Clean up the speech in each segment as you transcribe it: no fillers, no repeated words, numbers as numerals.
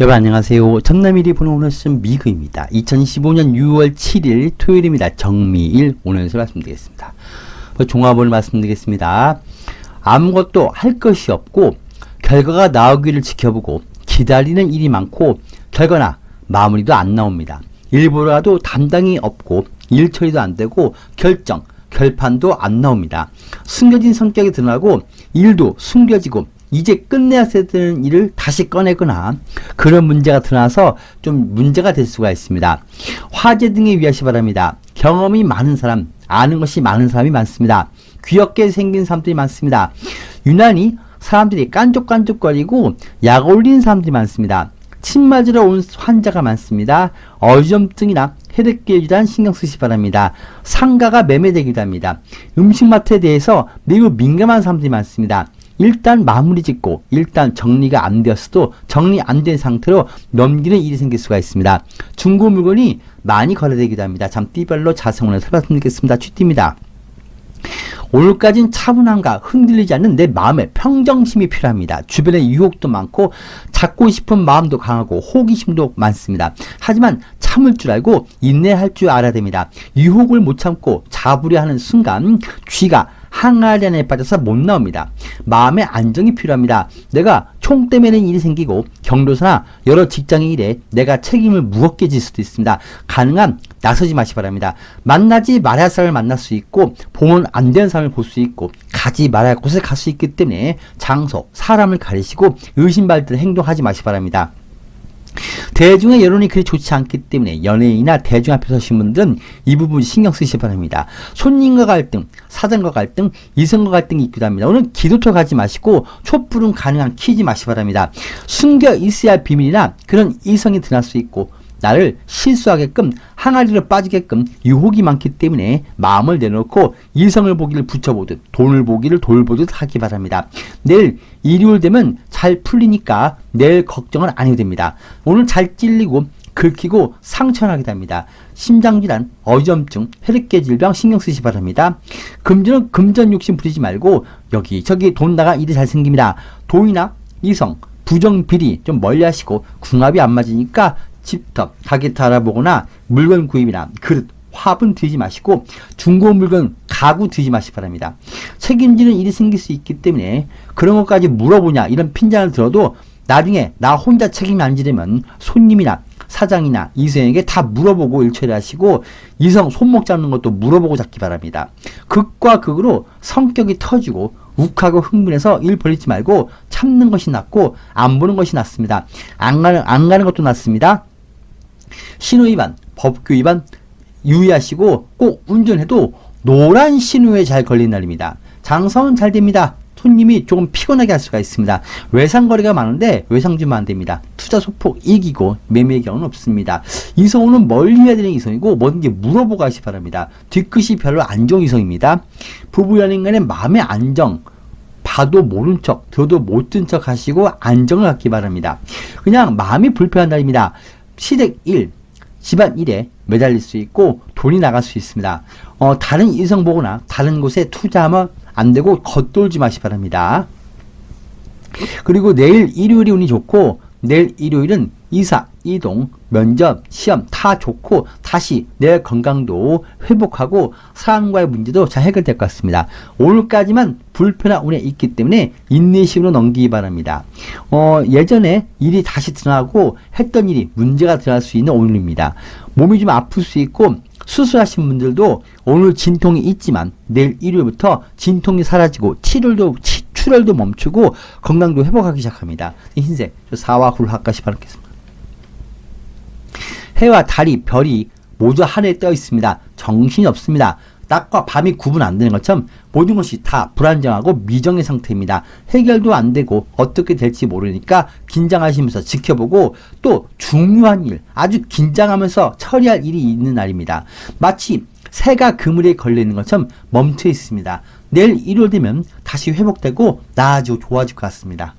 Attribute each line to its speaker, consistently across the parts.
Speaker 1: 여러분 안녕하세요. 전남일이 보는 오늘 쓴 미그입니다. 2015년 6월 7일 토요일입니다. 정미일 오늘에서 말씀드리겠습니다. 종합을 말씀드리겠습니다. 아무것도 할 것이 없고 결과가 나오기를 지켜보고 기다리는 일이 많고 결과나 마무리도 안 나옵니다. 일부라도 담당이 없고 일 처리도 안 되고 결판도 안 나옵니다. 숨겨진 성격이 드러나고 일도 숨겨지고 이제 끝내야 되는 일을 다시 꺼내거나 그런 문제가 드러나서 좀 문제가 될 수가 있습니다. 화재 등에 유의하시 바랍니다. 경험이 많은 사람, 아는 것이 많은 사람이 많습니다. 귀엽게 생긴 사람들이 많습니다. 유난히 사람들이 깐족깐족거리고 약 올리는 사람들이 많습니다. 침 맞으러 온 환자가 많습니다. 어지럼증이나 혈액계에 대한 신경 쓰시 바랍니다. 상가가 매매되기도 합니다. 음식 맛에 대해서 매우 민감한 사람들이 많습니다. 일단 마무리 짓고 일단 정리가 안 되었어도 정리 안 된 상태로 넘기는 일이 생길 수가 있습니다. 중고 물건이 많이 거래되기도 합니다. 띠별로 자세히 설명드리겠습니다. 쥐띠입니다. 오늘까지는 차분함과 흔들리지 않는 내 마음의 평정심이 필요합니다. 주변에 유혹도 많고 잡고 싶은 마음도 강하고 호기심도 많습니다. 하지만 참을 줄 알고 인내할 줄 알아야 됩니다. 유혹을 못 참고 잡으려 하는 순간 쥐가 항아리 안에 빠져서 못 나옵니다. 마음의 안정이 필요합니다. 내가 총 떼매는 일이 생기고 경로사나 여러 직장의 일에 내가 책임을 무겁게 질 수도 있습니다. 가능한 나서지 마시 바랍니다. 만나지 말아야 할 사람을 만날 수 있고 보면 안 되는 사람을 볼 수 있고 가지 말아야 할 곳에 갈 수 있기 때문에 장소, 사람을 가리시고 의심받을 행동하지 마시 바랍니다. 대중의 여론이 그리 좋지 않기 때문에 연예인이나 대중 앞에 서신 분들은 이 부분 신경 쓰시기 바랍니다. 손님과 갈등, 사장과 갈등, 이성과 갈등이 있기도 합니다. 오늘 기도터 가지 마시고 촛불은 가능한 키지 마시기 바랍니다. 숨겨 있어야 할 비밀이나 그런 이성이 드러날 수 있고 나를 실수하게끔 항아리로 빠지게끔 유혹이 많기 때문에 마음을 내놓고 이성을 보기를 붙여보듯 돈을 보기를 돌보듯 하기 바랍니다. 내일 일요일 되면 잘 풀리니까 내일 걱정은 안 해도 됩니다. 오늘 잘 찔리고 긁히고 상처나게 됩니다. 심장질환, 어지럼증, 혈액계 질병 신경 쓰시 바랍니다. 금전 욕심 부리지 말고 여기저기 돈 나가 일이 잘 생깁니다. 돈이나 이성, 부정, 비리 좀 멀리 하시고 궁합이 안 맞으니까 집터, 가게터 알아보거나 물건 구입이나 그릇, 화분 들이지 마시고 중고 물건, 가구 들이지 마시기 바랍니다. 책임지는 일이 생길 수 있기 때문에 그런 것까지 물어보냐 이런 핀잔을 들어도 나중에 나 혼자 책임이 안 지려면 손님이나 사장이나 이성에게 다 물어보고 일 처리하시고 이성 손목 잡는 것도 물어보고 잡기 바랍니다. 극과 극으로 성격이 터지고 욱하고 흥분해서 일 벌리지 말고 참는 것이 낫고 안 보는 것이 낫습니다. 안 가는 것도 낫습니다. 신호 위반, 법규 위반 유의하시고 꼭 운전해도 노란 신호에 잘 걸린 날입니다. 장사는 잘 됩니다. 손님이 조금 피곤하게 할 수가 있습니다. 외상거리가 많은데 외상주면 안 됩니다. 투자 소폭 이기고 매매의 경우는 없습니다. 이성우는 멀리 해야 되는 이성이고 뭐든지 물어보고 하시 바랍니다. 뒤끝이 별로 안 좋은 이성입니다. 부부 연인 간의 마음의 안정, 봐도 모른 척, 들어도 못 든 척 하시고 안정을 갖기 바랍니다. 그냥 마음이 불편한 날입니다. 시댁 일, 집안 일에 매달릴 수 있고 돈이 나갈 수 있습니다. 다른 이성 보거나 다른 곳에 투자하면 안 되고 겉돌지 마시 바랍니다. 그리고 내일 일요일이 운이 좋고 내일 일요일은 이사, 이동, 면접, 시험 다 좋고 다시 내 건강도 회복하고 사람과의 문제도 잘 해결될 것 같습니다. 오늘까지만 불편한 운에 있기 때문에 인내심으로 넘기기 바랍니다. 예전에 일이 다시 드러나고 했던 일이 문제가 드러날 수 있는 오늘입니다. 몸이 좀 아플 수 있고 수술하신 분들도 오늘 진통이 있지만 내일 일요일부터 진통이 사라지고 출혈도 멈추고 건강도 회복하기 시작합니다. 흰색 사와 굴하까시 바라겠습니다. 해와 달이 별이 모두 하늘에 떠 있습니다. 정신이 없습니다. 낮과 밤이 구분 안 되는 것처럼 모든 것이 다 불안정하고 미정의 상태입니다. 해결도 안 되고 어떻게 될지 모르니까 긴장하시면서 지켜보고 또 중요한 일, 아주 긴장하면서 처리할 일이 있는 날입니다. 마치 새가 그물에 걸려있는 것처럼 멈춰 있습니다. 내일 일요일 되면 다시 회복되고 나아지고 좋아질 것 같습니다.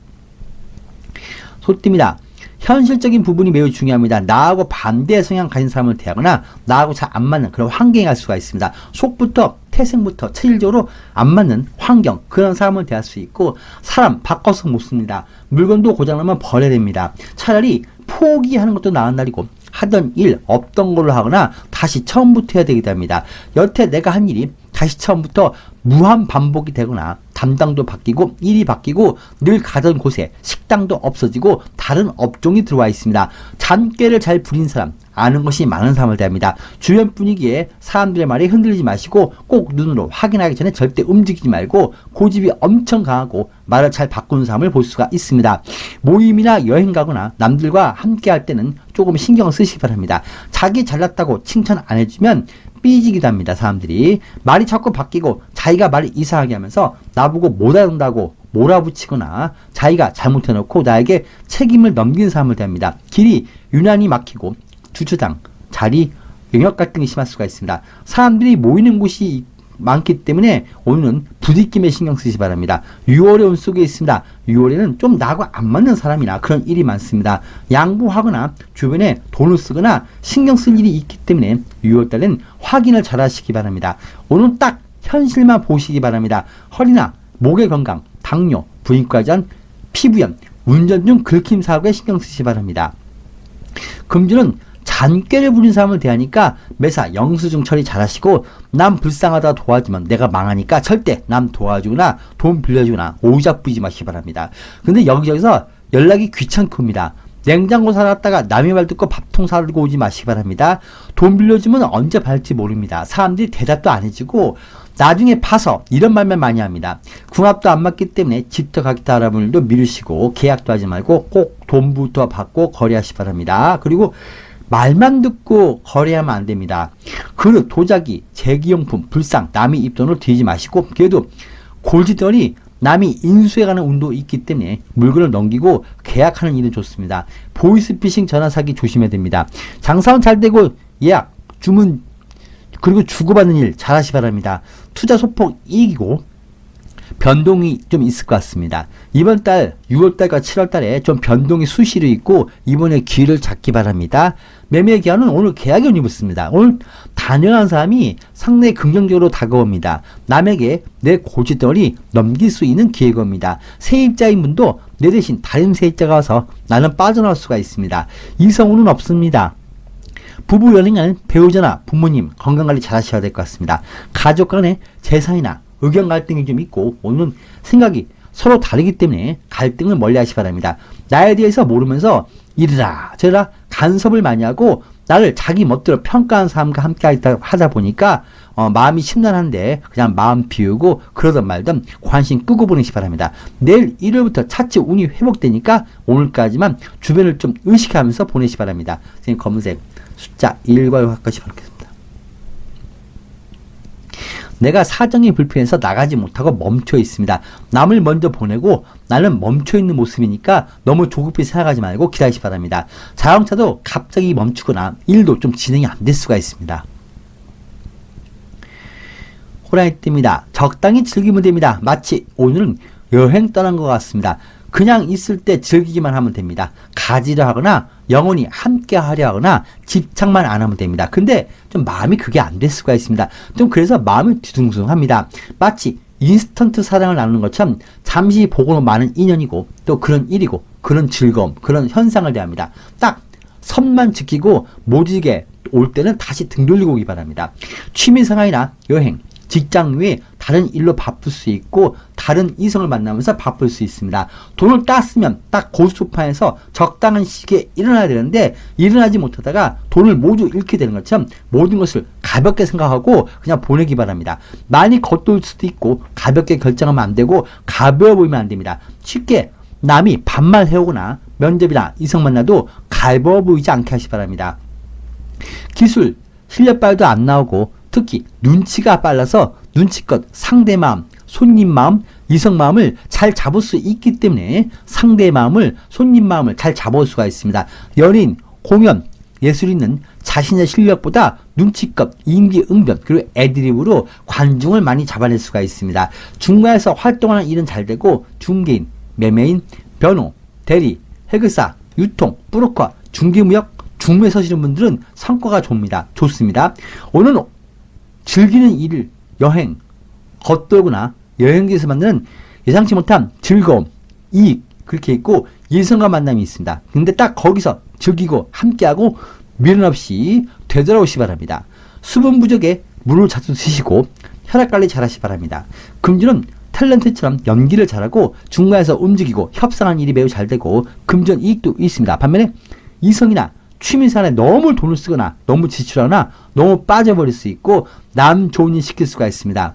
Speaker 1: 소띠입니다. 현실적인 부분이 매우 중요합니다. 나하고 반대의 성향 가진 사람을 대하거나 나하고 잘 안 맞는 그런 환경에 갈 수가 있습니다. 속부터 태생부터 체질적으로 안 맞는 환경 그런 사람을 대할 수 있고 사람 바꿔서 못 씁니다. 물건도 고장나면 버려야 됩니다. 차라리 포기하는 것도 나은 날이고 하던 일 없던 걸로 하거나 다시 처음부터 해야 되기도 합니다. 여태 내가 한 일이 다시 처음부터 무한 반복이 되거나 담당도 바뀌고 일이 바뀌고 늘 가던 곳에 식당도 없어지고 다른 업종이 들어와 있습니다. 잔꾀를 잘 부린 사람, 아는 것이 많은 사람을 대합니다. 주변 분위기에 사람들의 말에 흔들리지 마시고 꼭 눈으로 확인하기 전에 절대 움직이지 말고 고집이 엄청 강하고 말을 잘 바꾸는 사람을 볼 수가 있습니다. 모임이나 여행 가거나 남들과 함께 할 때는 조금 신경을 쓰시기 바랍니다. 자기 잘났다고 칭찬 안 해주면 삐지기도 합니다. 사람들이 말이 자꾸 바뀌고 자기가 말을 이상하게 하면서 나보고 못 알아듣는다고 몰아붙이거나 자기가 잘못해놓고 나에게 책임을 넘기는 사람을 대합니다. 길이 유난히 막히고 주차장, 자리, 영역 갈등이 심할 수가 있습니다. 사람들이 모이는 곳이 많기 때문에 오늘은 부딪힘에 신경 쓰시기 바랍니다. 6월의 운 속에 있습니다. 6월에는 좀 나하고 안 맞는 사람이나 그런 일이 많습니다. 양보하거나 주변에 돈을 쓰거나 신경 쓸 일이 있기 때문에 6월달엔 확인을 잘 하시기 바랍니다. 오늘 딱 현실만 보시기 바랍니다. 허리나 목의 건강, 당뇨, 부인과전, 피부염, 운전 중 긁힘 사고에 신경 쓰시기 바랍니다. 금주는 잔꾀를 부린 사람을 대하니까 매사 영수증 처리 잘하시고 남 불쌍하다 도와주면 내가 망하니까 절대 남 도와주거나 돈 빌려주거나 오작 부리지 마시기 바랍니다. 근데 여기저기서 연락이 귀찮게 옵니다. 냉장고 사놨다가 남의 말 듣고 밥통 사들고 오지 마시기 바랍니다. 돈 빌려주면 언제 받을지 모릅니다. 사람들이 대답도 안 해주고 나중에 파서 이런 말만 많이 합니다. 궁합도 안 맞기 때문에 집터 가겠다 하는 분들도 미루시고 계약도 하지 말고 꼭 돈부터 받고 거래하시기 바랍니다. 그리고 말만 듣고 거래하면 안 됩니다. 그릇, 도자기, 제기용품, 불상, 남의 입돈을 들이지 마시고 그래도 골지더니 남이 인수해가는 운도 있기 때문에 물건을 넘기고 계약하는 일은 좋습니다. 보이스피싱 전화 사기 조심해야 됩니다. 장사는 잘 되고 예약, 주문 그리고 주고받는 일 잘하시기 바랍니다. 투자 소폭 이익이고 변동이 좀 있을 것 같습니다. 이번 달 6월달과 7월달에 좀 변동이 수시로 있고 이번에 기회를 잡기 바랍니다. 매매 기한은 오늘 계약이 운이 붙습니다. 오늘 단연한 사람이 상당히 긍정적으로 다가옵니다. 남에게 내 고지덩어리 넘길 수 있는 기회가 옵니다. 세입자인 분도 내 대신 다른 세입자가 와서 나는 빠져나올 수가 있습니다. 이성운은 없습니다. 부부 연인은 배우자나 부모님 건강관리 잘 하셔야 될 것 같습니다. 가족 간의 재산이나 의견 갈등이 좀 있고 오늘은 생각이 서로 다르기 때문에 갈등을 멀리 하시기 바랍니다. 나에 대해서 모르면서 이래라 저래라 간섭을 많이 하고 나를 자기 멋대로 평가하는 사람과 함께 하다 보니까 마음이 심란한데 그냥 마음 비우고 그러던 말든 관심 끄고 보내시기 바랍니다. 내일 일요일부터 차츰 운이 회복되니까 오늘까지만 주변을 좀 의식하면서 보내시기 바랍니다. 선생님 검은색 숫자 1과 바꿔시 바라겠습니다. 내가 사정이 불편해서 나가지 못하고 멈춰 있습니다. 남을 먼저 보내고 나는 멈춰 있는 모습이니까 너무 조급히 생각하지 말고 기다리시기 바랍니다. 자동차도 갑자기 멈추거나 일도 좀 진행이 안 될 수가 있습니다. 호랑이 띠입니다. 적당히 즐기면 됩니다. 마치 오늘은 여행 떠난 것 같습니다. 그냥 있을 때 즐기기만 하면 됩니다. 가지려 하거나 영원히 함께 하려 하거나 집착만 안 하면 됩니다. 근데 좀 마음이 그게 안 될 수가 있습니다. 좀 그래서 마음이 뒤숭숭합니다. 마치 인스턴트 사랑을 나누는 것처럼 잠시 보고는 많은 인연이고 또 그런 일이고 그런 즐거움 그런 현상을 대합니다. 딱 선만 지키고 모지게 올 때는 다시 등 돌리고 오기 바랍니다. 취미생활이나 여행 직장 외에 다른 일로 바쁠 수 있고 다른 이성을 만나면서 바쁠 수 있습니다. 돈을 땄으면 딱 고스톱판에서 적당한 시기에 일어나야 되는데 일어나지 못하다가 돈을 모두 잃게 되는 것처럼 모든 것을 가볍게 생각하고 그냥 보내기 바랍니다. 많이 겉돌 수도 있고 가볍게 결정하면 안 되고 가벼워 보이면 안 됩니다. 쉽게 남이 반말해오거나 면접이나 이성 만나도 가벼워 보이지 않게 하시기 바랍니다. 기술, 실력 발도 안 나오고 특히 눈치가 빨라서 눈치껏 상대 마음, 손님 마음, 이성 마음을 잘 잡을 수 있기 때문에 상대 마음을, 손님 마음을 잘 잡을 수가 있습니다. 연인, 공연, 예술인은 자신의 실력보다 눈치껏 임기응변 그리고 애드립으로 관중을 많이 잡아낼 수가 있습니다. 중간에서 활동하는 일은 잘 되고 중개인, 매매인, 변호, 대리, 해결사, 유통, 브로커, 중개무역, 중매 서시는 분들은 성과가 좋습니다. 오늘은 즐기는 일, 여행, 겉돌거나 여행지에서 만드는 예상치 못한 즐거움, 이익 그렇게 있고 이성과 만남이 있습니다. 근데 딱 거기서 즐기고 함께하고 미련 없이 되돌아오시 바랍니다. 수분 부족에 물을 자주 드시고 혈압 관리 잘 하시 바랍니다. 금주는 탤런트처럼 연기를 잘하고 중간에서 움직이고 협상하는 일이 매우 잘 되고 금전 이익도 있습니다. 반면에 이성이나 취미생활에 너무 돈을 쓰거나 너무 지출하거나 너무 빠져버릴 수 있고 남 좋은 일 시킬 수가 있습니다.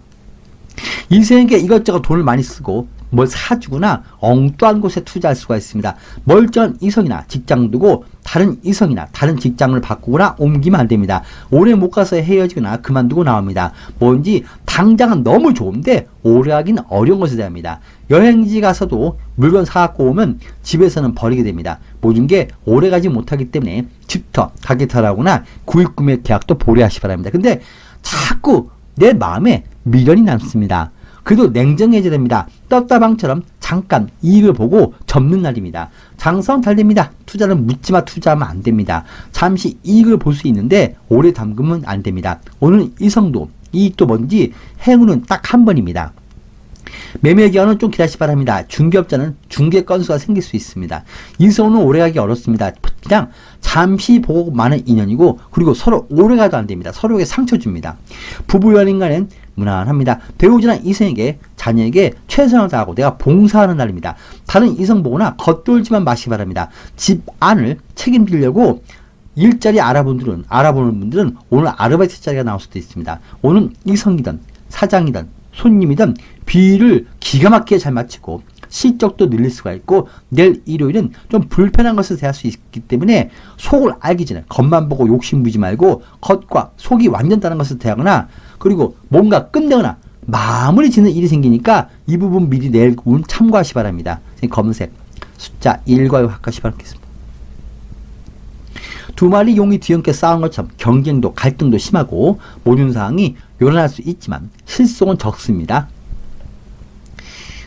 Speaker 1: 이성에게 이것저것 돈을 많이 쓰고 뭘 사주거나 엉뚱한 곳에 투자할 수가 있습니다. 멀쩡한 이성이나 직장 두고 다른 이성이나 다른 직장을 바꾸거나 옮기면 안 됩니다. 오래 못 가서 헤어지거나 그만두고 나옵니다. 뭔지 당장은 너무 좋은데 오래 하기는 어려운 것에 대합니다. 여행지 가서도 물건 사갖고 오면 집에서는 버리게 됩니다. 모든 게 오래 가지 못하기 때문에 집터, 가게터라거나 구입 구매 계약도 보류하시 바랍니다. 근데 자꾸 내 마음에 미련이 남습니다. 그래도 냉정해져야 됩니다. 떴다방처럼 잠깐 이익을 보고 접는 날입니다. 장사는 잘 됩니다. 투자는 묻지마 투자하면 안 됩니다. 잠시 이익을 볼 수 있는데 오래 담그면 안 됩니다. 오늘은 이성도 이익도 뭔지 행운은 딱 한 번입니다. 매매 기간은 좀 기다리시 바랍니다. 중개업자는 중개 건수가 생길 수 있습니다. 이성은 오래가기 어렵습니다. 그냥 잠시 보고 마는 인연이고 그리고 서로 오래가도 안 됩니다. 서로에게 상처 줍니다. 부부 연인 간엔 무난합니다. 배우자나 이성에게 자녀에게 최선을 다하고 내가 봉사하는 날입니다. 다른 이성 보거나 겉돌지만 마시기 바랍니다. 집 안을 책임지려고 일자리 알아보는 분들은 오늘 아르바이트 자리가 나올 수도 있습니다. 오늘 이성이든 사장이든 손님이든 비율을 기가 막히게 잘 맞추고 실적도 늘릴 수가 있고 내일 일요일은 좀 불편한 것을 대할 수 있기 때문에 속을 알기 전에 겉만 보고 욕심 부리지 말고 겉과 속이 완전 다른 것을 대하거나 그리고 뭔가 끝내거나 마무리 짓는 일이 생기니까 이 부분 미리 내일 운 참고하시 바랍니다. 검은색 숫자 1과 확하시 바라겠습니다. 두 마리 용이 뒤엉켜 싸운 것처럼 경쟁도 갈등도 심하고 모든 상황이 요란할 수 있지만 실속은 적습니다.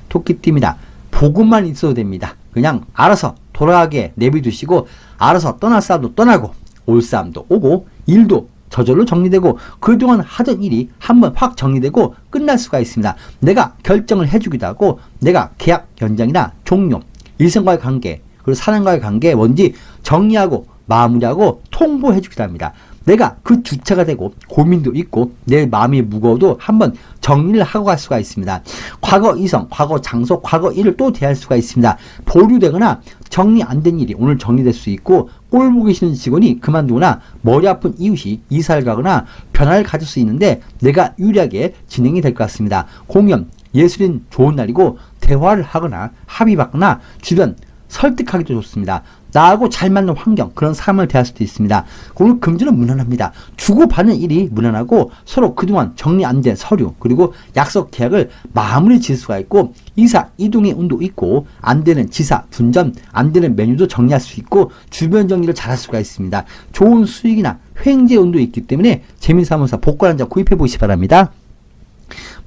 Speaker 1: 토끼띠입니다. 보고만 있어도 됩니다. 그냥 알아서 돌아가게 내비두시고 알아서 떠날 사람도 떠나고 올 사람도 오고 일도 저절로 정리되고 그동안 하던 일이 한번 확 정리되고 끝날 수가 있습니다. 내가 결정을 해주기도 하고 내가 계약 연장이나 종료, 일생과의 관계 그리고 사람과의 관계 뭔지 정리하고 마무리하고 통보해주기도 합니다. 내가 그 주체가 되고 고민도 있고 내 마음이 무거워도 한번 정리를 하고 갈 수가 있습니다. 과거 이성, 과거 장소, 과거 일을 또 대할 수가 있습니다. 보류되거나 정리 안 된 일이 오늘 정리될 수 있고 꼴 보기 싫은 직원이 그만두거나 머리 아픈 이웃이 이사를 가거나 변화를 가질 수 있는데 내가 유리하게 진행이 될 것 같습니다. 공연, 예술인 좋은 날이고 대화를 하거나 합의받거나 주변 설득하기도 좋습니다. 나하고 잘 맞는 환경 그런 사람을 대할 수도 있습니다. 오늘 금주는 무난합니다. 주고받는 일이 무난하고 서로 그동안 정리 안 된 서류 그리고 약속 계약을 마무리 지을 수가 있고 이사 이동의 운도 있고 안 되는 지사 분점 안 되는 메뉴도 정리할 수 있고 주변 정리를 잘할 수가 있습니다. 좋은 수익이나 횡재 운도 있기 때문에 재미삼아서 복권 한 장 구입해 보시기 바랍니다.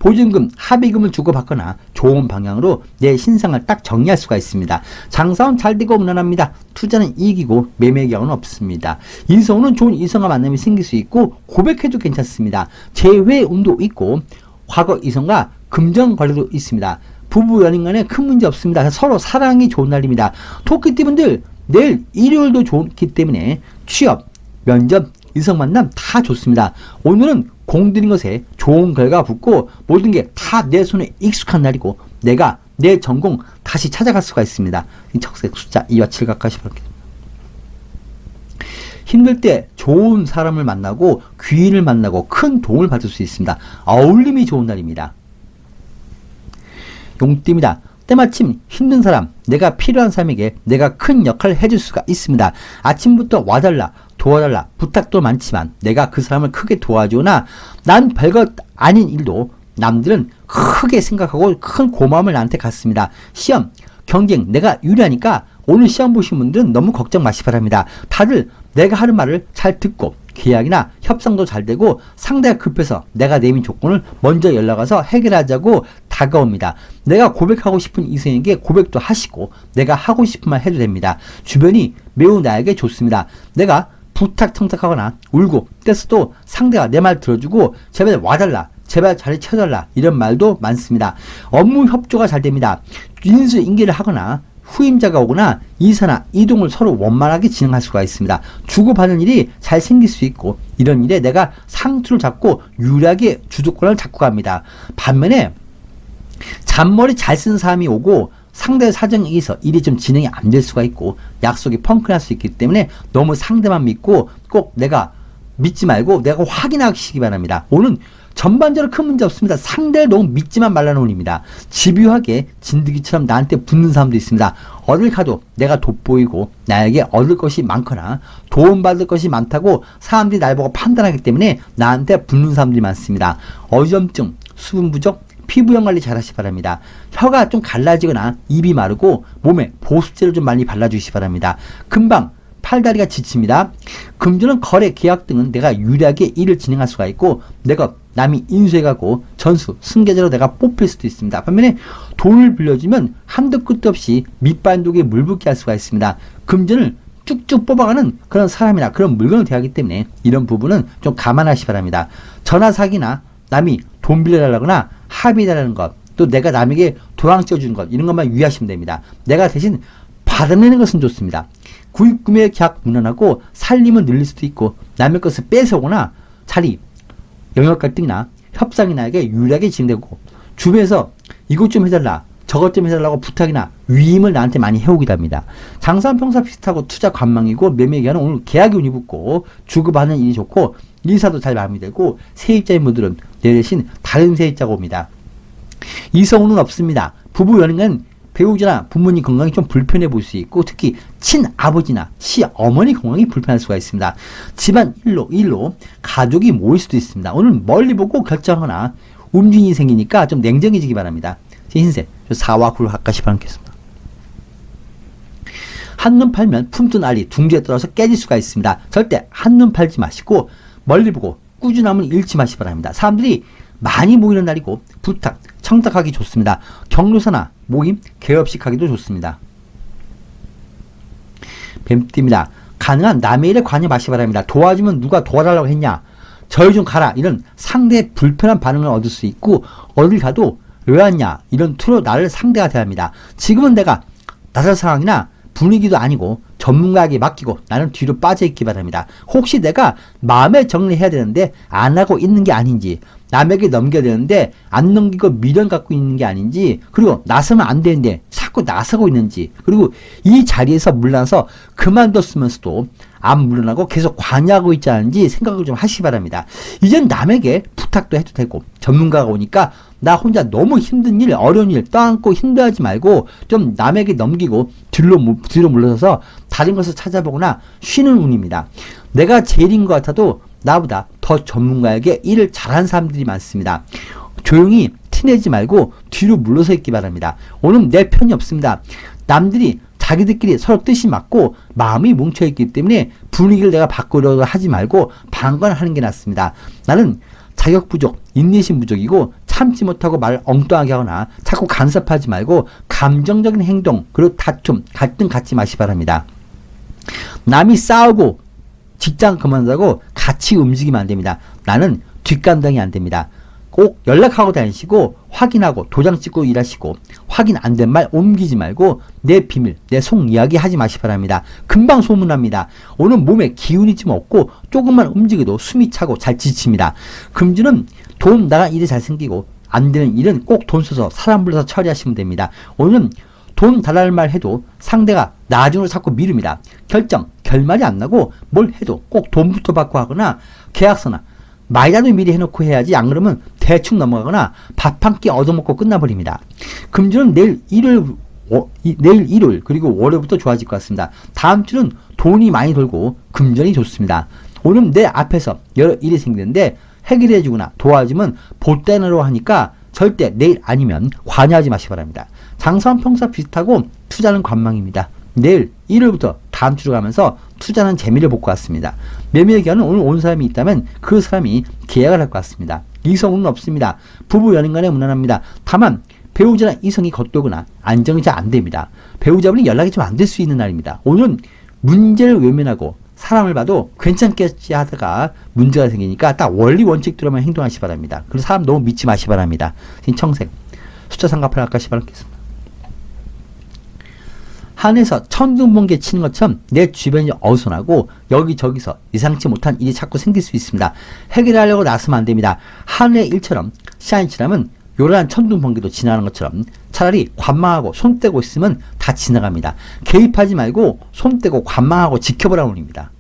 Speaker 1: 보증금, 합의금을 주고받거나 좋은 방향으로 내 신상을 딱 정리할 수가 있습니다. 장사는 잘 되고 무난합니다. 투자는 이익이고 매매 경우는 없습니다. 이성은 좋은 이성과 만남이 생길 수 있고 고백해도 괜찮습니다. 재회 운도 있고 과거 이성과 금전 관리도 있습니다. 부부 연인 간에 큰 문제 없습니다. 서로 사랑이 좋은 날입니다. 토끼띠분들 내일 일요일도 좋기 때문에 취업, 면접, 이성 만남 다 좋습니다. 오늘은 공들인 것에 좋은 결과가 붙고 모든 게 다 내 손에 익숙한 날이고 내가 내 전공 다시 찾아갈 수가 있습니다. 적색 숫자 2와 7 가까이 볼게요. 힘들 때 좋은 사람을 만나고 귀인을 만나고 큰 도움을 받을 수 있습니다. 어울림이 좋은 날입니다. 용띠입니다. 때마침 힘든 사람, 내가 필요한 사람에게 내가 큰 역할을 해줄 수가 있습니다. 아침부터 와달라, 도와달라 부탁도 많지만 내가 그 사람을 크게 도와주거나 난 별것 아닌 일도 남들은 크게 생각하고 큰 고마움을 나한테 갖습니다. 시험, 경쟁, 내가 유리하니까 오늘 시험 보신 분들은 너무 걱정 마시기 바랍니다. 다들 내가 하는 말을 잘 듣고 계약이나 협상도 잘 되고 상대가 급해서 내가 내민 조건을 먼저 연락와서 해결하자고 다가옵니다. 내가 고백하고 싶은 이성에게 고백도 하시고 내가 하고 싶은 말 해도 됩니다. 주변이 매우 나에게 좋습니다. 내가 부탁 청탁하거나 울고 떼서도 상대가 내 말 들어주고 제발 와달라 제발 자리 채워달라 이런 말도 많습니다. 업무 협조가 잘 됩니다. 인수인계를 하거나 후임자가 오거나 이사나 이동을 서로 원만하게 진행할 수가 있습니다. 주고받는 일이 잘 생길 수 있고 이런 일에 내가 상투를 잡고 유리하게 주도권을 잡고 갑니다. 반면에 잔머리 잘 쓰는 사람이 오고 상대의 사정에 의해서 일이 좀 진행이 안 될 수가 있고 약속이 펑크날 수 있기 때문에 너무 상대만 믿고 꼭 내가 믿지 말고 내가 확인하시기 바랍니다. 오늘 전반적으로 큰 문제 없습니다. 상대를 너무 믿지만 말라는 운입니다. 집요하게 진드기처럼 나한테 붙는 사람도 있습니다. 어딜 가도 내가 돋보이고 나에게 얻을 것이 많거나 도움받을 것이 많다고 사람들이 날 보고 판단하기 때문에 나한테 붙는 사람들이 많습니다. 어지럼증, 수분 부족, 피부형 관리 잘 하시기 바랍니다. 혀가 좀 갈라지거나 입이 마르고 몸에 보습제를 좀 많이 발라주시기 바랍니다. 금방 팔다리가 지칩니다. 금주는 거래, 계약 등은 내가 유리하게 일을 진행할 수가 있고 내가 남이 인수해가고 전수, 승계자로 내가 뽑힐 수도 있습니다. 반면에 돈을 빌려주면 한도 끝도 없이 밑반독에 물붓게 할 수가 있습니다. 금전을 쭉쭉 뽑아가는 그런 사람이나 그런 물건을 대하기 때문에 이런 부분은 좀 감안하시기 바랍니다. 전화 사기나 남이 돈 빌려달라거나 합의달라는 것, 또 내가 남에게 도망쳐 주는 것, 이런 것만 유의하시면 됩니다. 내가 대신 받아내는 것은 좋습니다. 구입 구매 계약 무난하고 살림은 늘릴 수도 있고 남의 것을 뺏어오거나 자리, 영역 갈등이나 협상이나에게 유리하게 진행되고 주변에서 이것 좀 해달라, 저것 좀 해달라고 부탁이나 위임을 나한테 많이 해오기도 합니다. 장사는 평사 비슷하고 투자 관망이고 매매 기간은 오늘 계약이 운이 붙고 주고받는 일이 좋고 인사도 잘 마무리되고 세입자인 분들은 내 대신 다른 세입자가 옵니다. 이성운은 없습니다. 부부 연인은 배우자나 부모님 건강이 좀 불편해 보일 수 있고 특히 친아버지나 시어머니 건강이 불편할 수가 있습니다. 집안 일로 가족이 모일 수도 있습니다. 오늘 멀리 보고 결정하거나 움직임이 생기니까 좀 냉정해지기 바랍니다. 흰색 4와 9를 가까이 바라겠습니다. 한눈 팔면 품뜬 알이 둥지에 떨어져 깨질 수가 있습니다. 절대 한눈 팔지 마시고 멀리 보고 꾸준함을 잃지 마시기 바랍니다. 사람들이 많이 모이는 날이고 부탁, 청탁하기 좋습니다. 경로사나 모임, 개업식 하기도 좋습니다. 뱀띠입니다. 가능한 남의 일에 관여 마시기 바랍니다. 도와주면 누가 도와달라고 했냐, 저리 좀 가라, 이런 상대의 불편한 반응을 얻을 수 있고 어딜 가도 왜 왔냐, 이런 투로 나를 상대가 돼야 합니다. 지금은 내가 나설 상황이나 분위기도 아니고 전문가에게 맡기고 나는 뒤로 빠져있기 바랍니다. 혹시 내가 마음에 정리해야 되는데 안 하고 있는 게 아닌지, 남에게 넘겨야 되는데 안 넘기고 미련 갖고 있는 게 아닌지, 그리고 나서면 안 되는데 자꾸 나서고 있는지, 그리고 이 자리에서 물러나서 그만뒀으면서도 안 물러나고 계속 관여하고 있지 않은지 생각을 좀 하시기 바랍니다. 이젠 남에게 부탁도 해도 되고 전문가가 오니까 나 혼자 너무 힘든 일, 어려운 일 떠안고 힘들어하지 말고 좀 남에게 넘기고 뒤로 물러서서 다른 것을 찾아보거나 쉬는 운입니다. 내가 제일인 것 같아도 나보다 더 전문가에게 일을 잘하는 사람들이 많습니다. 조용히 티내지 말고 뒤로 물러서 있기 바랍니다. 오늘 내 편이 없습니다. 남들이 자기들끼리 서로 뜻이 맞고 마음이 뭉쳐있기 때문에 분위기를 내가 바꾸려고 하지 말고 방관하는 게 낫습니다. 나는 자격 부족, 인내심 부족이고 참지 못하고 말을 엉뚱하게 하거나 자꾸 간섭하지 말고 감정적인 행동, 그리고 다툼, 갈등 갖지 마시기 바랍니다. 남이 싸우고 직장 그만두고 같이 움직이면 안 됩니다. 나는 뒷감당이 안 됩니다. 꼭 연락하고 다니시고 확인하고 도장 찍고 일하시고 확인 안 된 말 옮기지 말고 내 비밀, 내 속 이야기 하지 마시기 바랍니다. 금방 소문납니다. 오늘 몸에 기운이 좀 없고 조금만 움직여도 숨이 차고 잘 지칩니다. 금주는 돈 나간 일이 잘 생기고 안 되는 일은 꼭 돈 써서 사람 불러서 처리하시면 됩니다. 오늘은 돈 달라는 말 해도 상대가 나중으로 자꾸 미룹니다. 결말이 안 나고 뭘 해도 꼭 돈부터 받고 하거나 계약서나 말이라도 미리 해놓고 해야지, 안 그러면 대충 넘어가거나 밥 한 끼 얻어먹고 끝나버립니다. 금주는 내일 일요일 그리고 월요일부터 좋아질 것 같습니다. 다음 주는 돈이 많이 돌고 금전이 좋습니다. 오늘 내 앞에서 여러 일이 생기는데 해결해 주거나 도와주면 보따리로 하니까 절대 내일 아니면 관여하지 마시기 바랍니다. 장사는 평소 비슷하고 투자는 관망입니다. 내일 일요일부터 다음 주로 가면서 투자는 재미를 볼 것 같습니다. 매매 기간은 오늘 온 사람이 있다면 그 사람이 계약을 할 것 같습니다. 이성은 없습니다. 부부 연인 간에 무난합니다. 다만 배우자나 이성이 겉돌거나 안정이 잘 안 됩니다. 배우자분이 연락이 좀 안 될 수 있는 날입니다. 오늘은 문제를 외면하고 사람을 봐도 괜찮겠지 하다가 문제가 생기니까 딱 원리 원칙대로만 행동하시기 바랍니다. 그래서 사람 너무 믿지 마시기 바랍니다. 청색 숫자 상가팔 아까시 바라겠습니다. 하늘에서 천둥번개 치는 것처럼 내 주변이 어수선하고 여기저기서 예상치 못한 일이 자꾸 생길 수 있습니다. 해결하려고 나서면 안 됩니다. 하늘의 일처럼 시간이 지나면 요란한 천둥번개도 지나가는 것처럼 차라리 관망하고 손 떼고 있으면 다 지나갑니다. 개입하지 말고 손 떼고 관망하고 지켜보라는 의미입니다.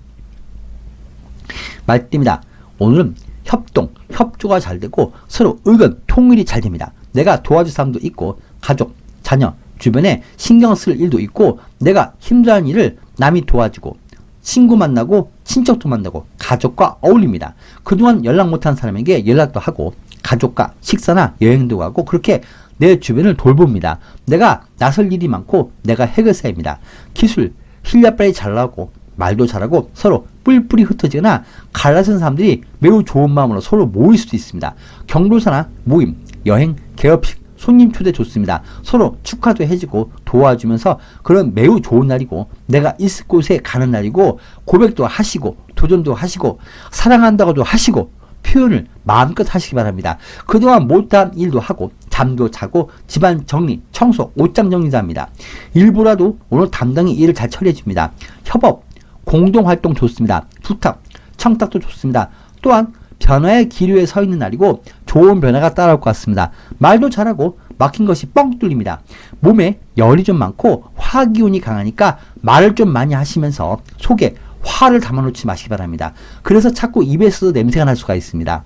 Speaker 1: 말띠입니다. 오늘은 협동, 협조가 잘 되고 서로 의견, 통일이 잘 됩니다. 내가 도와줄 사람도 있고 가족, 자녀, 주변에 신경 쓸 일도 있고 내가 힘들어하는 일을 남이 도와주고 친구 만나고 친척도 만나고 가족과 어울립니다. 그동안 연락 못한 사람에게 연락도 하고 가족과 식사나 여행도 가고 그렇게 내 주변을 돌봅니다. 내가 나설 일이 많고 내가 해결사입니다. 기술, 실력발이 잘 나오고 말도 잘하고 서로 뿔뿔이 흩어지거나 갈라진 사람들이 매우 좋은 마음으로 서로 모일 수도 있습니다. 경로사나 모임, 여행, 개업식, 손님 초대 좋습니다. 서로 축하도 해주고 도와주면서 그런 매우 좋은 날이고 내가 있을 곳에 가는 날이고 고백도 하시고 도전도 하시고 사랑한다고도 하시고 표현을 마음껏 하시기 바랍니다. 그동안 못한 일도 하고 잠도 자고 집안 정리, 청소, 옷장 정리도 합니다. 일부라도 오늘 담당이 일을 잘 처리해 줍니다. 협업, 공동활동 좋습니다. 부탁, 청탁도 좋습니다. 또한 변화의 기류에 서 있는 날이고 좋은 변화가 따라올 것 같습니다. 말도 잘하고 막힌 것이 뻥 뚫립니다. 몸에 열이 좀 많고 화기운이 강하니까 말을 좀 많이 하시면서 속에 화를 담아놓지 마시기 바랍니다. 그래서 자꾸 입에서도 냄새가 날 수가 있습니다.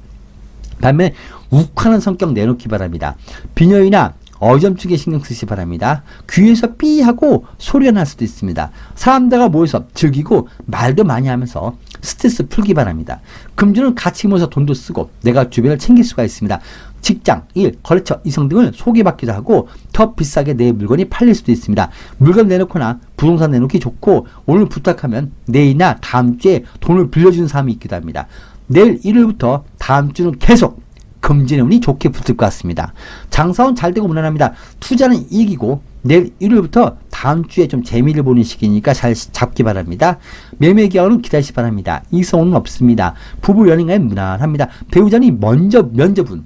Speaker 1: 반면에 욱하는 성격 내놓기 바랍니다. 빈혈이나 어점축에 신경 쓰시기 바랍니다. 귀에서 삐하고 소리가 날 수도 있습니다. 사람들과 모여서 즐기고 말도 많이 하면서 스트레스 풀기 바랍니다. 금주는 같이 모여서 돈도 쓰고 내가 주변을 챙길 수가 있습니다. 직장, 일, 거래처, 이성 등을 소개받기도 하고 더 비싸게 내 물건이 팔릴 수도 있습니다. 물건 내놓거나 부동산 내놓기 좋고 오늘 부탁하면 내일이나 다음 주에 돈을 빌려주는 사람이 있기도 합니다. 내일 일요일부터 다음 주는 계속 금전의 운이 좋게 붙을 것 같습니다. 장사운 잘 되고 무난합니다. 투자는 이익이고 내일 일요일부터 다음 주에 좀 재미를 보는 시기니까 잘 잡기 바랍니다. 매매 기간은 기다리시 바랍니다. 이성은 없습니다. 부부 연인간에 무난합니다. 배우자니 먼저 면접은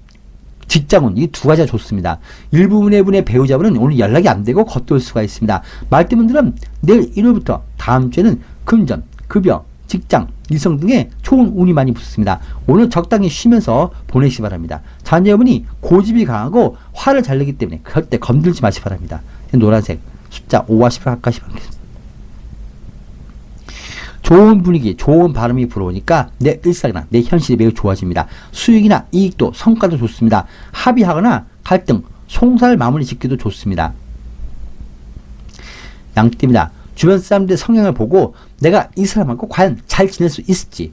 Speaker 1: 직장운 이 두 가지가 좋습니다. 일부분의 배우자분은 오늘 연락이 안 되고 겉돌 수가 있습니다. 말띠분들은 내일 일요일부터 다음 주에는 금전, 급여, 직장, 이성 등의 좋은 운이 많이 붙습니다. 오늘 적당히 쉬면서 보내시기 바랍니다. 자녀분이 고집이 강하고 화를 잘 내기 때문에 절대 건들지 마시기 바랍니다. 노란색 숫자 5와 10을 가까이 바랍니다. 좋은 분위기, 좋은 발음이 불어오니까 내 일상이나 내 현실이 매우 좋아집니다. 수익이나 이익도 성과도 좋습니다. 합의하거나 갈등, 송살 마무리 짓기도 좋습니다. 양띠입니다. 주변 사람들의 성향을 보고 내가 이 사람하고 과연 잘 지낼 수 있을지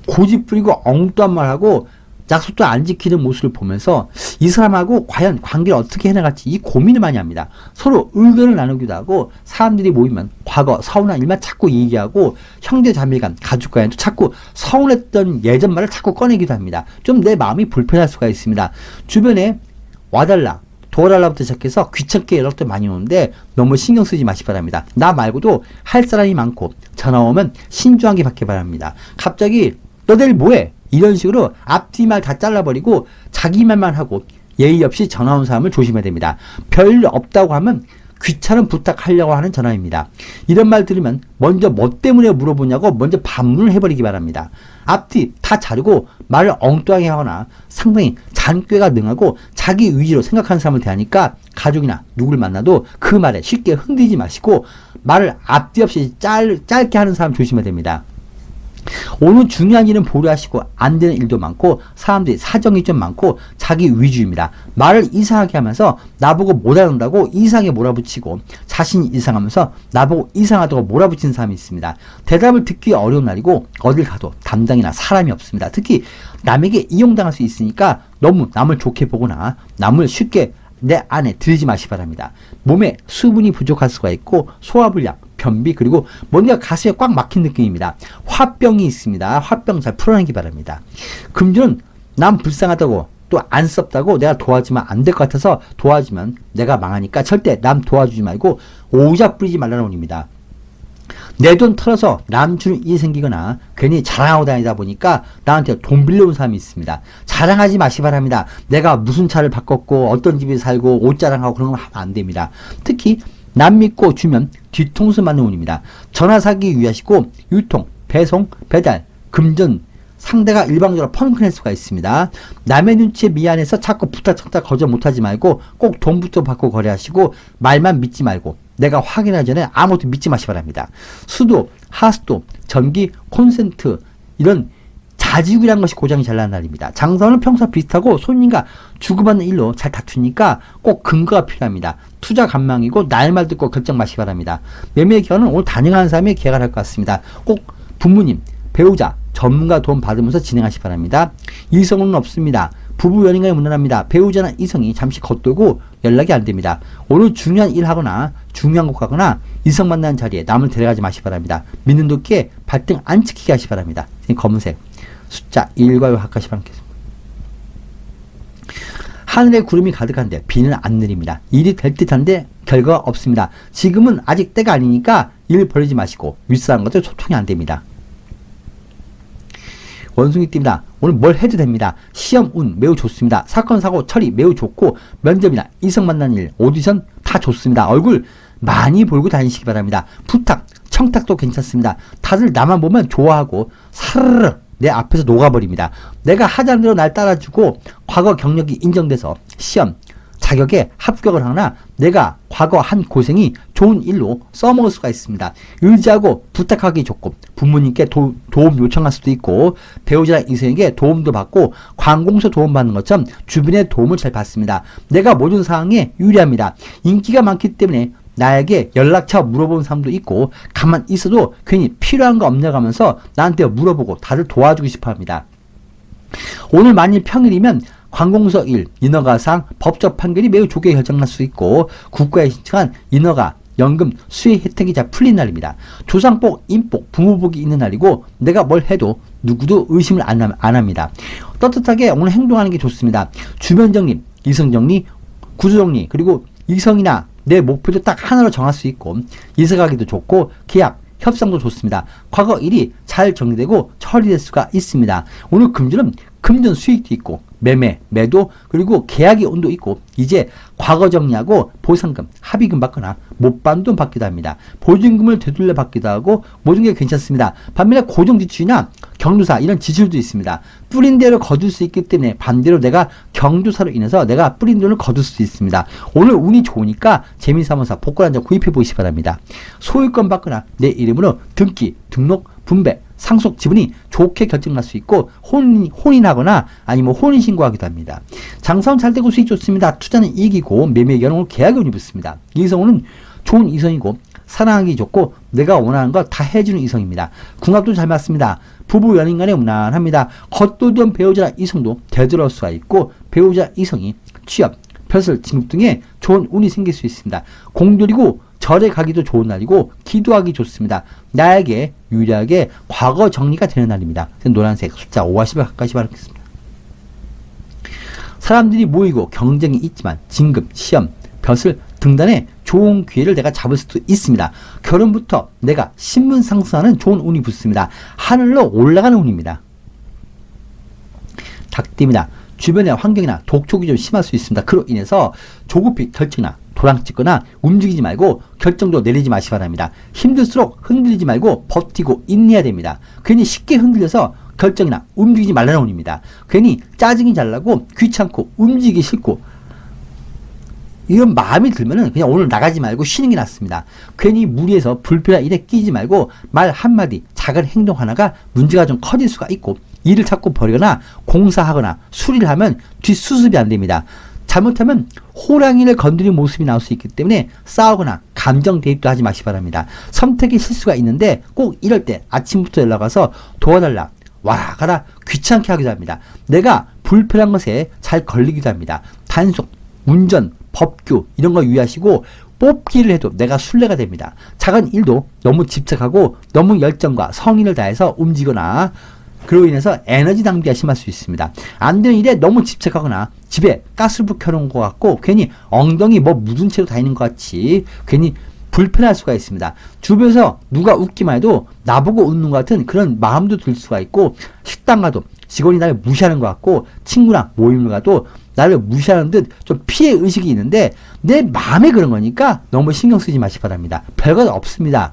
Speaker 1: 고집 부리고 엉뚱한 말하고 약속도 안 지키는 모습을 보면서 이 사람하고 과연 관계를 어떻게 해나갈지 이 고민을 많이 합니다. 서로 의견을 나누기도 하고 사람들이 모이면 과거 서운한 일만 자꾸 얘기하고 형제 자매 간 가족 간에도 자꾸 서운했던 예전 말을 자꾸 꺼내기도 합니다. 좀 내 마음이 불편할 수가 있습니다. 주변에 와달라 도와달라부터 시작해서 귀찮게 연락도 많이 오는데 너무 신경 쓰지 마시기 바랍니다. 나 말고도 할 사람이 많고 전화 오면 신중하게 받기 바랍니다. 갑자기 너 내일 뭐해? 이런 식으로 앞뒤 말 다 잘라버리고 자기 말만 하고 예의 없이 전화 온 사람을 조심해야 됩니다. 별일 없다고 하면 귀찮은 부탁하려고 하는 전화입니다. 이런 말 들으면 먼저 뭐 때문에 물어보냐고 먼저 반문을 해버리기 바랍니다. 앞뒤 다 자르고 말을 엉뚱하게 하거나 상당히 잔꾀가 능하고 자기 위주로 생각하는 사람을 대하니까 가족이나 누구를 만나도 그 말에 쉽게 흔들리지 마시고 말을 앞뒤 없이 짧게 하는 사람 조심해야 됩니다. 오늘 중요한 일은 보류하시고 안 되는 일도 많고 사람들이 사정이 좀 많고 자기 위주입니다. 말을 이상하게 하면서 나보고 못한다고 이상하게 몰아붙이고 자신이 이상하면서 나보고 이상하다고 몰아붙이는 사람이 있습니다. 대답을 듣기 어려운 날이고 어딜 가도 담당이나 사람이 없습니다. 특히 남에게 이용당할 수 있으니까 너무 남을 좋게 보거나 남을 쉽게 내 안에 들이지 마시기 바랍니다. 몸에 수분이 부족할 수가 있고 소화불량, 변비 그리고 뭔가 가슴에 꽉 막힌 느낌입니다. 화병이 있습니다. 화병 잘 풀어내기 바랍니다. 금주는 남 불쌍하다고 또 안쓰럽다고 내가 도와주면 안 될 것 같아서 도와주면 내가 망하니까 절대 남 도와주지 말고 오작 부리지 말라는 원입니다. 내 돈 털어서 남 주는 일이 생기거나 괜히 자랑하고 다니다 보니까 나한테 돈 빌려온 사람이 있습니다. 자랑하지 마시기 바랍니다. 내가 무슨 차를 바꿨고 어떤 집에 살고 옷 자랑하고 그런 거 하면 안 됩니다. 특히 남 믿고 주면 뒤통수 맞는 운입니다. 전화 사기 유의하시고 유통, 배송, 배달, 금전 상대가 일방적으로 펑크낼 수가 있습니다. 남의 눈치에 미안해서 자꾸 부탁 거절 못하지 말고 꼭 돈부터 받고 거래하시고 말만 믿지 말고 내가 확인하기 전에 아무것도 믿지 마시기 바랍니다. 수도, 하수도, 전기, 콘센트 이런 자지구이라는 것이 고장이 잘 나는 날입니다. 장사는 평소와 비슷하고 손님과 주고받는 일로 잘 다투니까 꼭 근거가 필요합니다. 투자 관망이고 날말 듣고 결정 마시기 바랍니다. 매매의 기간은 오늘 다녀가는 사람이 계약을 할 것 같습니다. 꼭 부모님, 배우자, 전문가 도움 받으면서 진행하시기 바랍니다. 이성은 없습니다. 부부 연인간에 무난합니다. 배우자나 이성이 잠시 겉돌고 연락이 안 됩니다. 오늘 중요한 일 하거나 중요한 곳 가거나 이성 만나는 자리에 남을 데려가지 마시기 바랍니다. 믿는 도끼에 발등 안 찍히게 하시기 바랍니다. 검은색 숫자 1과 합하시 바랍니다. 하늘에 구름이 가득한데 비는 안 내립니다. 일이 될 듯한데 결과가 없습니다. 지금은 아직 때가 아니니까 일 벌이지 마시고 윗사람 것들 소통이 안 됩니다. 원숭이 띠입니다. 오늘 뭘 해도 됩니다. 시험 운 매우 좋습니다. 사건 사고 처리 매우 좋고 면접이나 이성 만나는 일 오디션 다 좋습니다. 얼굴 많이 보이고 다니시기 바랍니다. 부탁 청탁도 괜찮습니다. 다들 나만 보면 좋아하고 사르르 내 앞에서 녹아버립니다. 내가 하자는 대로 날 따라주고 과거 경력이 인정돼서 시험 자격에 합격을 하거나 내가 과거 한 고생이 좋은 일로 써먹을 수가 있습니다. 의지하고 부탁하기 좋고 부모님께 도움 요청할 수도 있고 배우자나 이성에게 도움도 받고 관공서 도움 받는 것처럼 주변의 도움을 잘 받습니다. 내가 모든 상황에 유리합니다. 인기가 많기 때문에 나에게 연락처 물어보는 사람도 있고 가만 있어도 괜히 필요한 거 없냐고 하면서 나한테 물어보고 다들 도와주고 싶어 합니다. 오늘 만일 평일이면 관공서 일, 인허가상, 법적 판결이 매우 좋게 결정날 수 있고 국가에 신청한 인허가, 연금, 수혜 혜택이 잘 풀린 날입니다. 조상복, 인복, 부모복이 있는 날이고 내가 뭘 해도 누구도 의심을 안 합니다. 떳떳하게 오늘 행동하는 게 좋습니다. 주변 정리, 이성 정리, 구조 정리 그리고 이성이나 내 목표도 딱 하나로 정할 수 있고 이사가기도 좋고 계약, 협상도 좋습니다. 과거 일이 잘 정리되고 처리될 수가 있습니다. 오늘 금전은 금전 수익도 있고 매매, 매도 그리고 계약의 운도 있고 이제 과거 정리하고 보상금, 합의금 받거나 못 받은 돈 받기도 합니다. 보증금을 되돌려 받기도 하고 모든 게 괜찮습니다. 반면에 고정지출이나 경조사 이런 지출도 있습니다. 뿌린 대로 거둘 수 있기 때문에 반대로 내가 경조사로 인해서 내가 뿌린 돈을 거둘 수 있습니다. 오늘 운이 좋으니까 재미삼아서 복권 한 장 구입해 보시기 바랍니다. 소유권 받거나 내 이름으로 등기, 등록, 분배, 상속 지분이 좋게 결정날 수 있고 혼인하거나 아니면 혼인신고하기도 합니다. 장사는 잘 되고 수익 좋습니다. 투자는 이익이고 매매 의견은 계약의 운이 붙습니다. 이성은 좋은 이성이고 사랑하기 좋고 내가 원하는 거 다 해주는 이성입니다. 궁합도 잘 맞습니다. 부부 연인 간에 무난합니다. 겉돌던 배우자나 이성도 되돌아올 수가 있고 배우자 이성이 취업, 벼슬, 진급 등에 좋은 운이 생길 수 있습니다. 공들이고 절에 가기도 좋은 날이고 기도하기 좋습니다. 나에게 유리하게 과거 정리가 되는 날입니다. 노란색 숫자 50을 가까이 바라겠습니다. 사람들이 모이고 경쟁이 있지만 진급, 시험, 벼슬 등단에 좋은 기회를 내가 잡을 수도 있습니다. 결혼부터 내가 신분 상승하는 좋은 운이 붙습니다. 하늘로 올라가는 운입니다. 닭띠입니다. 주변의 환경이나 독촉이 좀 심할 수 있습니다. 그로 인해서 조급히 결정이나 도랑 찍거나 움직이지 말고 결정도 내리지 마시기 바랍니다. 힘들수록 흔들리지 말고 버티고 인내해야 됩니다. 괜히 쉽게 흔들려서 결정이나 움직이지 말라는 운입니다. 괜히 짜증이 잘 나고 귀찮고 움직이기 싫고 이런 마음이 들면은 그냥 오늘 나가지 말고 쉬는 게 낫습니다. 괜히 무리해서 불필요한 일에 끼지 말고 말 한마디 작은 행동 하나가 문제가 좀 커질 수가 있고 일을 자꾸 버리거나 공사하거나 수리를 하면 뒷수습이 안 됩니다. 잘못하면 호랑이를 건드리는 모습이 나올 수 있기 때문에 싸우거나 감정 대입도 하지 마시기 바랍니다. 선택의 실수가 있는데 꼭 이럴 때 아침부터 연락 와서 도와달라 와라 가라 귀찮게 하기도 합니다. 내가 불편한 것에 잘 걸리기도 합니다. 단속, 운전, 법규 이런 거 유의하시고 뽑기를 해도 내가 순례가 됩니다. 작은 일도 너무 집착하고 너무 열정과 성의를 다해서 움직이거나 그로 인해서 에너지 낭비가 심할 수 있습니다. 안 되는 일에 너무 집착하거나 집에 가스불 켜놓은 것 같고 괜히 엉덩이 뭐 묻은 채로 다니는 것 같이 괜히 불편할 수가 있습니다. 주변에서 누가 웃기만 해도 나보고 웃는 것 같은 그런 마음도 들 수가 있고 식당 가도 직원이 나를 무시하는 것 같고 친구랑 모임을 가도 나를 무시하는 듯 좀 피해 의식이 있는데 내 마음에 그런 거니까 너무 신경 쓰지 마시기 바랍니다. 별거 없습니다.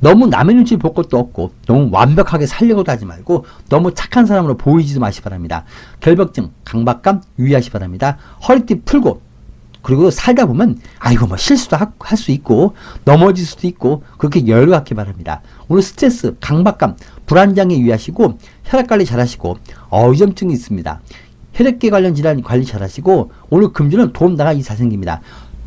Speaker 1: 너무 남의 눈치 볼 것도 없고 너무 완벽하게 살려고도 하지 말고 너무 착한 사람으로 보이지도 마시기 바랍니다. 결벽증, 강박감 유의하시기 바랍니다. 허리띠 풀고 그리고 살다 보면 아이고 뭐 실수도 할 수 있고 넘어질 수도 있고 그렇게 여유를 갖기 바랍니다. 오늘 스트레스, 강박감, 불안장애 유의하시고 혈압관리 잘하시고 어지럼증이 있습니다. 혈액계 관련 질환 관리 잘하시고 오늘 금주는 돈 나가 이 잘생깁니다.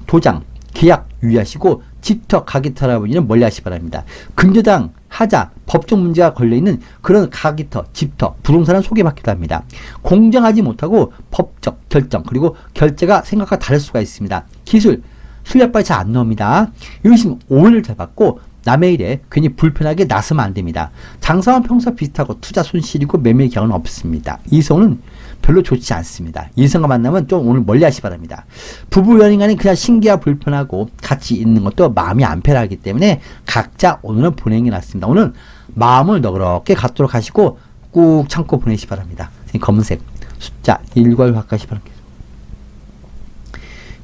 Speaker 1: 도장, 계약 유의하시고 집터, 가기터 할아버지는 멀리하시기 바랍니다. 금저당, 하자, 법적 문제가 걸려있는 그런 가기터, 집터, 부동산은 소개받기도 합니다. 공정하지 못하고 법적 결정 그리고 결제가 생각과 다를 수가 있습니다. 기술, 실력발이 잘 안 나옵니다. 의심, 오해를 잘 받고 남의 일에 괜히 불편하게 나서면 안 됩니다. 장사와 평소 비슷하고 투자 손실이고 매매 경험은 없습니다. 이성은 별로 좋지 않습니다. 이성과 만나면 좀 오늘 멀리 하시기 바랍니다. 부부 연인간은 그냥 신기하고 불편하고 같이 있는 것도 마음이 안 편하기 때문에 각자 오늘은 보내는 게 낫습니다. 오늘 마음을 너그럽게 갖도록 하시고 꾹 참고 보내시기 바랍니다. 검은색 숫자 1과 확하시기 바랍니다.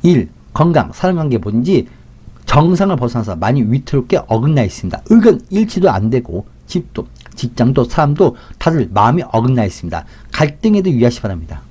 Speaker 1: 1. 건강, 사람관계 뭐든지 정상을 벗어나서 많이 위태롭게 어긋나 있습니다. 의견 일치도 안 되고 집도 직장도 사람도 다들 마음이 어긋나 있습니다. 갈등에도 유의하시기 바랍니다.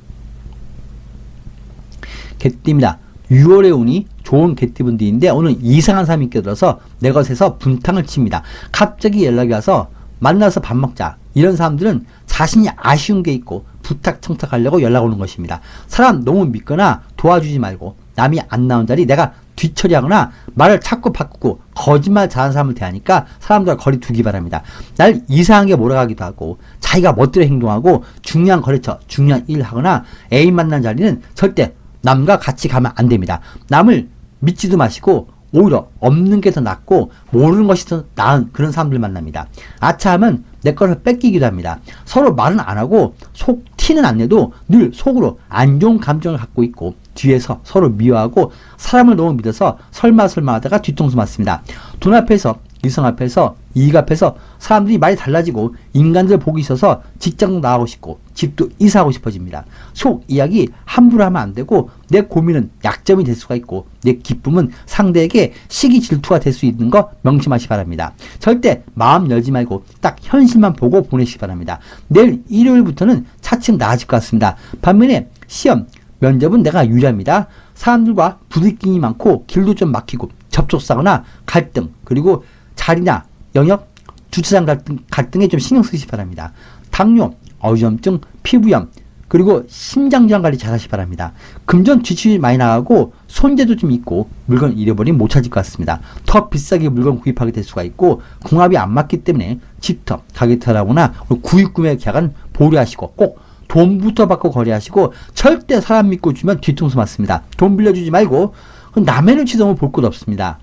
Speaker 1: 개띠입니다. 6월의 운이 좋은 개띠분들인데 오늘 이상한 사람이 껴들어서 내 것에서 분탕을 칩니다. 갑자기 연락이 와서 만나서 밥 먹자. 이런 사람들은 자신이 아쉬운 게 있고 부탁 청탁하려고 연락 오는 것입니다. 사람 너무 믿거나 도와주지 말고 남이 안 나온 자리 내가 뒤처리하거나 말을 자꾸 바꾸고 거짓말 잘하는 사람을 대하니까 사람들과 거리 두기 바랍니다. 날 이상하게 몰아가기도 하고 자기가 멋대로 행동하고 중요한 거래처, 중요한 일을 하거나 애인 만난 자리는 절대 남과 같이 가면 안 됩니다. 남을 믿지도 마시고 오히려 없는 게 더 낫고 모르는 것이 더 나은 그런 사람들 만납니다. 아차하면 내 것을 뺏기기도 합니다. 서로 말은 안 하고 속 티는 안 내도 늘 속으로 안 좋은 감정을 갖고 있고 뒤에서 서로 미워하고 사람을 너무 믿어서 설마 하다가 뒤통수 맞습니다. 돈 앞에서 이성 앞에서 이익 앞에서 사람들이 많이 달라지고 인간들 보기 있어서 직장도 나가고 싶고 집도 이사하고 싶어집니다. 속 이야기 함부로 하면 안 되고 내 고민은 약점이 될 수가 있고 내 기쁨은 상대에게 시기 질투가 될 수 있는 거 명심하시기 바랍니다. 절대 마음 열지 말고 딱 현실만 보고 보내시기 바랍니다. 내일 일요일부터는 차츰 나아질 것 같습니다. 반면에 시험, 면접은 내가 유리합니다. 사람들과 부딪힘이 많고 길도 좀 막히고 접촉사고나 갈등 그리고 자리나 영역, 주차장 갈등에 좀 신경 쓰시기 바랍니다. 당뇨, 어지럼증, 피부염, 그리고 심장질환 관리 잘 하시기 바랍니다. 금전 지출이 많이 나가고 손재도 좀 있고 물건 잃어버리면 못 찾을 것 같습니다. 더 비싸게 물건 구입하게 될 수가 있고 궁합이 안 맞기 때문에 집터, 가게터라거나 구입구매 계약은 보류하시고 꼭 돈부터 받고 거래하시고 절대 사람 믿고 주면 뒤통수 맞습니다. 돈 빌려주지 말고 남의 눈치 너무 볼 것 없습니다.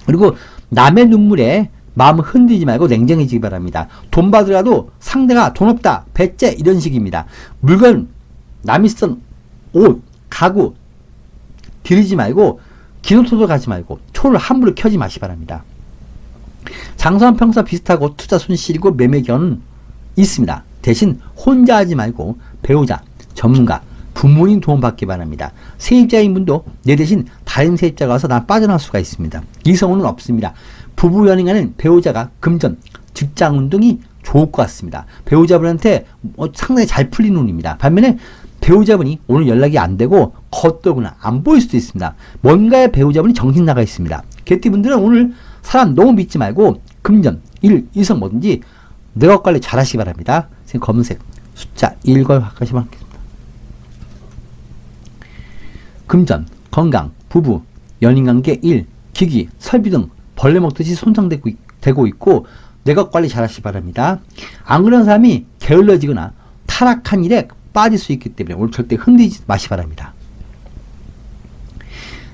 Speaker 1: 그리고 남의 눈물에 마음을 흔들지 말고 냉정해지기 바랍니다. 돈 받으라도 상대가 돈 없다, 배째 이런 식입니다. 물건, 남이 쓴 옷, 가구 드리지 말고 기노토도 가지 말고 초를 함부로 켜지 마시기 바랍니다. 장사와 평사 비슷하고 투자 손실이고 매매 견은 있습니다. 대신 혼자 하지 말고 배우자, 전문가, 부모님 도움 받기 바랍니다. 세입자인 분도 내 대신 다른 세입자가 와서 난 빠져나갈 수가 있습니다. 이성운은 없습니다. 부부 연인간은 배우자가 금전, 직장 운동이 좋을 것 같습니다. 배우자분한테 상당히 잘 풀리는 운입니다. 반면에 배우자분이 오늘 연락이 안 되고 겉돌거나 안 보일 수도 있습니다. 뭔가의 배우자분이 정신 나가 있습니다. 개띠분들은 오늘 사람 너무 믿지 말고 금전, 일, 이성 뭐든지 내 것 관리 잘 하시기 바랍니다. 검은색 숫자 1걸 확하시기 바랍니다. 금전, 건강, 부부, 연인관계 1, 기기, 설비 등 벌레 먹듯이 손상되고 있고 내 것 관리 잘 하시기 바랍니다. 안 그런 사람이 게을러지거나 타락한 일에 빠질 수 있기 때문에 오늘 절대 흔들리지 마시기 바랍니다.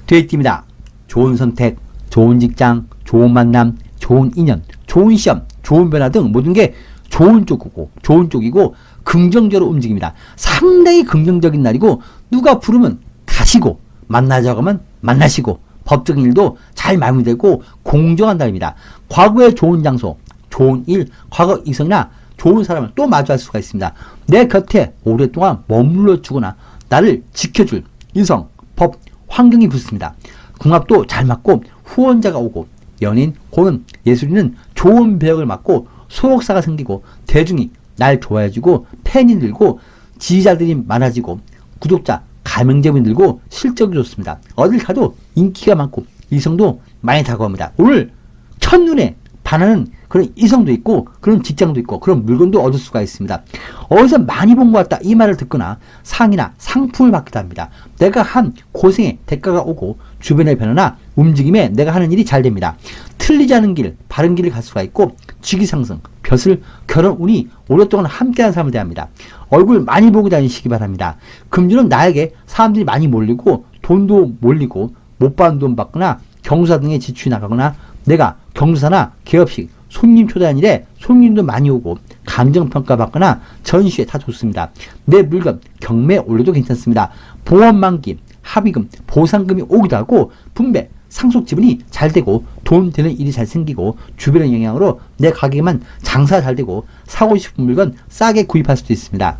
Speaker 1: 되어있습니다. 좋은 선택, 좋은 직장, 좋은 만남, 좋은 인연, 좋은 시험, 좋은 변화 등 모든 게 좋은 쪽이고 긍정적으로 움직입니다. 상당히 긍정적인 날이고 누가 부르면 가시고 만나자고 하면 만나시고 법적인 일도 잘 마무리되고 공정한 날입니다. 과거의 좋은 장소, 좋은 일, 과거 이성이나 좋은 사람을 또 마주할 수가 있습니다. 내 곁에 오랫동안 머물러 주거나 나를 지켜줄 이성, 법, 환경이 붙습니다. 궁합도 잘 맞고 후원자가 오고 연인, 고는, 예술인은 좋은 배역을 맡고 소속사가 생기고 대중이 날 좋아해주고 팬이 늘고 지지자들이 많아지고 구독자, 가맹점이 늘고 실적이 좋습니다. 어딜 가도 인기가 많고 이성도 많이 다가옵니다. 오늘 첫눈에 반하는 그런 이성도 있고 그런 직장도 있고 그런 물건도 얻을 수가 있습니다. 어디서 많이 본 것 같다 이 말을 듣거나 상이나 상품을 받기도 합니다. 내가 한 고생에 대가가 오고 주변의 변화나 움직임에 내가 하는 일이 잘 됩니다. 틀리지 않은 길, 바른 길을 갈 수가 있고 직위상승, 벼슬, 결혼 운이 오랫동안 함께하는 사람을 대합니다. 얼굴 많이 보고 다니시기 바랍니다. 금주는 나에게 사람들이 많이 몰리고 돈도 몰리고 못 받은 돈 받거나 경수사 등의 지출이 나가거나 내가 경수사나 개업식, 손님 초대한 일에 손님도 많이 오고 감정평가 받거나 전시회 다 좋습니다. 내 물건 경매 올려도 괜찮습니다. 보험 만기, 합의금, 보상금이 오기도 하고 분배, 상속 지분이 잘 되고 돈 되는 일이 잘 생기고 주변의 영향으로 내 가게만 장사가 잘 되고 사고 싶은 물건 싸게 구입할 수도 있습니다.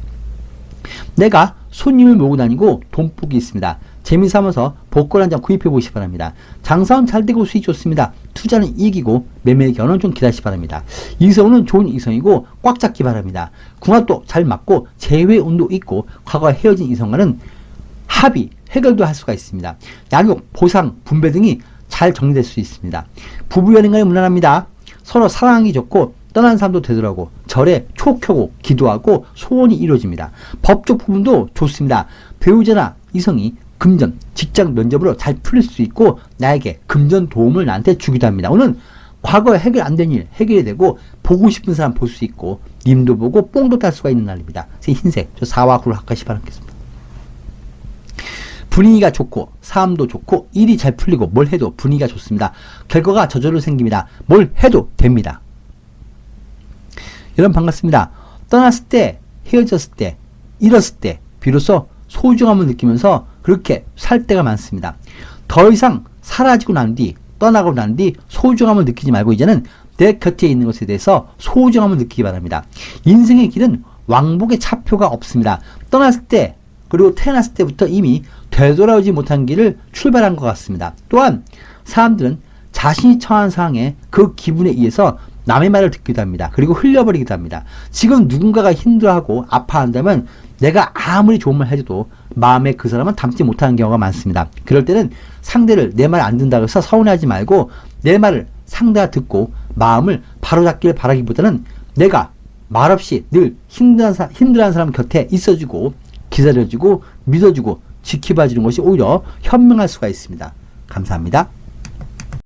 Speaker 1: 내가 손님을 모으고 다니고 돈복이 있습니다. 재미삼아서 복권 한 장 구입해 보시기 바랍니다. 장사는 잘 되고 수익 좋습니다. 투자는 이기고 매매 견은 좀 기다리시기 바랍니다. 이성은 좋은 이성이고 꽉 잡기 바랍니다. 궁합도 잘 맞고 재회 운도 있고 과거에 헤어진 이성과는 합의, 해결도 할 수가 있습니다. 양육, 보상, 분배 등이 잘 정리될 수 있습니다. 부부 연인간에 무난합니다. 서로 사랑하기 좋고 떠난 사람도 되더라고 절에 초 켜고 기도하고 소원이 이루어집니다. 법적 부분도 좋습니다. 배우자나 이성이 금전, 직장 면접으로 잘 풀릴 수 있고 나에게 금전 도움을 나한테 주기도 합니다. 오늘 과거에 해결 안 된 일 해결이 되고 보고 싶은 사람 볼 수 있고 님도 보고 뽕도 딸 수가 있는 날입니다. 흰색, 저 4와 9를 합하시 바라겠습니다. 분위기가 좋고 삶도 좋고 일이 잘 풀리고 뭘 해도 분위기가 좋습니다. 결과가 저절로 생깁니다. 뭘 해도 됩니다. 여러분 반갑습니다. 떠났을 때, 헤어졌을 때, 잃었을 때 비로소 소중함을 느끼면서 그렇게 살 때가 많습니다. 더 이상 사라지고 난 뒤, 떠나고 난 뒤 소중함을 느끼지 말고 이제는 내 곁에 있는 것에 대해서 소중함을 느끼기 바랍니다. 인생의 길은 왕복의 차표가 없습니다. 떠났을 때 그리고 태어났을 때부터 이미 되돌아오지 못한 길을 출발한 것 같습니다. 또한 사람들은 자신이 처한 상황에 그 기분에 의해서 남의 말을 듣기도 합니다. 그리고 흘려버리기도 합니다. 지금 누군가가 힘들어하고 아파한다면 내가 아무리 좋은 말 해줘도 마음에 그 사람은 담지 못하는 경우가 많습니다. 그럴 때는 상대를 내 말 안 듣는다고 해서 서운해하지 말고 내 말을 상대가 듣고 마음을 바로잡기를 바라기보다는 내가 말없이 늘 힘들어하는 사람 곁에 있어주고 기다려주고 믿어주고 지켜봐주는 것이 오히려 현명할 수가 있습니다. 감사합니다.